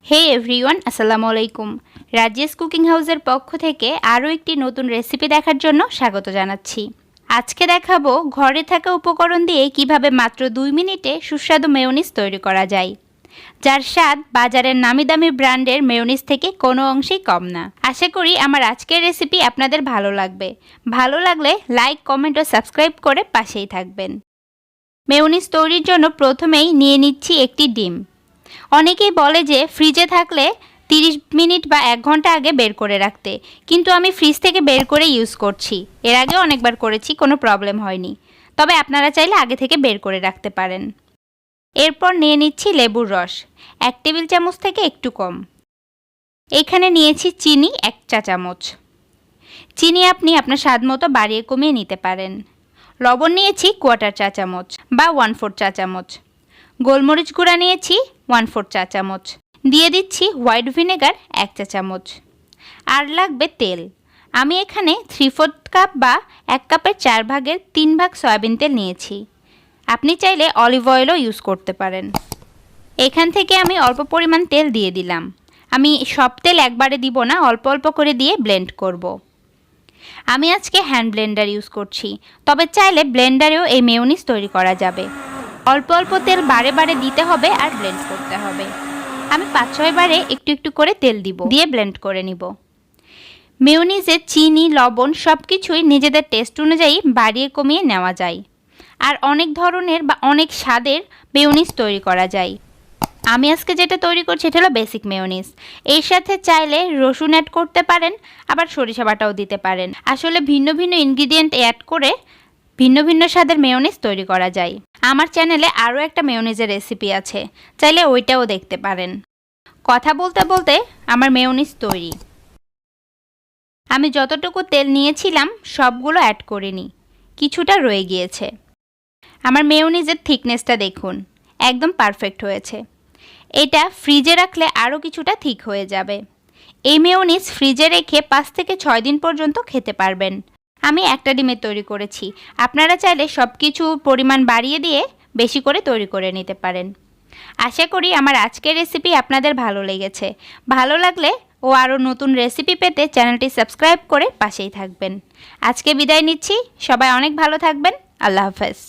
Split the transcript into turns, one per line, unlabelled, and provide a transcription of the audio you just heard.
হে everyone, আসসালামু আলাইকুম। রাজিয়াস cooking হাউসের পক্ষ থেকে আরও একটি নতুন রেসিপি দেখার জন্য স্বাগত জানাচ্ছি। আজকে দেখাবো ঘরে থাকা উপকরণ দিয়ে কিভাবে মাত্র 2 মিনিটে সুস্বাদু মেয়োনিজ তৈরি করা যায়, যার স্বাদ বাজারের নামি দামি ব্র্যান্ডের মেয়োনিজ থেকে কোনো অংশেই কম না। আশা করি আমার আজকের রেসিপি আপনাদের ভালো লাগবে। ভালো লাগলে লাইক, কমেন্ট ও সাবস্ক্রাইব করে পাশেই থাকবেন। মেয়োনিজ তৈরির জন্য প্রথমেই নিয়ে নিচ্ছি একটি ডিম। অনেকেই বলে যে ফ্রিজে থাকলে 30 মিনিট বা 1 ঘন্টা আগে বের করে রাখতে, কিন্তু আমি ফ্রিজ থেকে বের করে ইউজ করছি। এর আগেও অনেকবার করেছি, কোনো প্রবলেম হয়নি। তবে আপনারা চাইলে আগে থেকে বের করে রাখতে পারেন। এরপর নিয়ে নিচ্ছি লেবুর রস, 1 টেবিল চামচ থেকে একটু কম। এখানে নিয়েছি চিনি 1 চা চামচ। চিনি আপনি আপনার স্বাদ মতো বাড়িয়ে কমিয়ে নিতে পারেন। লবণ নিয়েছি 1/4 চা চামচ বা 1/4 চা চামচ। গোলমরিচ গুঁড়া নিয়েছি 1/4 চা চামচ। দিয়ে দিচ্ছি হোয়াইট ভিনেগার 1 চা চামচ। আর লাগবে তেল। আমি এখানে 3/4 কাপ বা 1 কাপের 4 ভাগের 3 ভাগ সয়াবিন তেল নিয়েছি। আপনি চাইলে অলিভ অয়েলও ইউজ করতে পারেন। এখান থেকে আমি অল্প পরিমাণ তেল দিয়ে দিলাম। আমি সব তেল একবারে দিব না, অল্প অল্প করে দিয়ে ব্লেন্ড করব। আমি আজকে হ্যান্ড ব্লেন্ডার ইউজ করছি, তবে চাইলে ব্লেন্ডারেও এই মেয়োনিজ তৈরি করা যাবে। অল্প অল্প তেল বারে বারে দিতে হবে আর ব্লেন্ড করতে হবে। আমি 5-6 বারে একটু একটু করে তেল দিয়ে ব্লেন্ড করে নিব। মেয়োনিজে চিনি, লবণ সব কিছুই নিজেদের টেস্ট অনুযায়ী বাড়িয়ে কমিয়ে নেওয়া যায়। আর অনেক ধরনের বা অনেক স্বাদের মেয়োনিজ তৈরি করা যায়। আমি আজকে যেটা তৈরি করছি এটা হলো বেসিক মেয়োনিজ। এর সাথে চাইলে রসুন অ্যাড করতে পারেন, আবার সরিষা বাটাও দিতে পারেন। আসলে ভিন্ন ভিন্ন ইনগ্রিডিয়েন্ট অ্যাড করে ভিন্ন ভিন্ন স্বাদের মেয়োনিজ তৈরি করা যায়। আমার চ্যানেলে আরও একটা মেয়োনিজের রেসিপি আছে, চাইলে ওইটাও দেখতে পারেন। কথা বলতে বলতে আমার মেয়োনিজ তৈরি। আমি যতটুকু তেল নিয়েছিলাম সবগুলো অ্যাড করিনি, কিছুটা রয়ে গিয়েছে। আমার মেয়োনিজের থিকনেসটা দেখুন, একদম পারফেক্ট হয়েছে। এটা ফ্রিজে রাখলে আরও কিছুটা ঠিক হয়ে যাবে। এই মেয়োনিজ ফ্রিজে রেখে 5 থেকে 6 দিন পর্যন্ত খেতে পারবেন। আমি একটা ডিমের তৈরি করেছি, আপনারা চাইলে সব কিছু পরিমাণ বাড়িয়ে দিয়ে বেশি করে তৈরি করে নিতে পারেন। আশা করি আমার আজকের রেসিপি আপনাদের ভালো লেগেছে। ভালো লাগলে ও আরও নতুন রেসিপি পেতে চ্যানেলটি সাবস্ক্রাইব করে পাশেই থাকবেন। আজকে বিদায় নিচ্ছি, সবাই অনেক ভালো থাকবেন। আল্লাহ হাফেজ।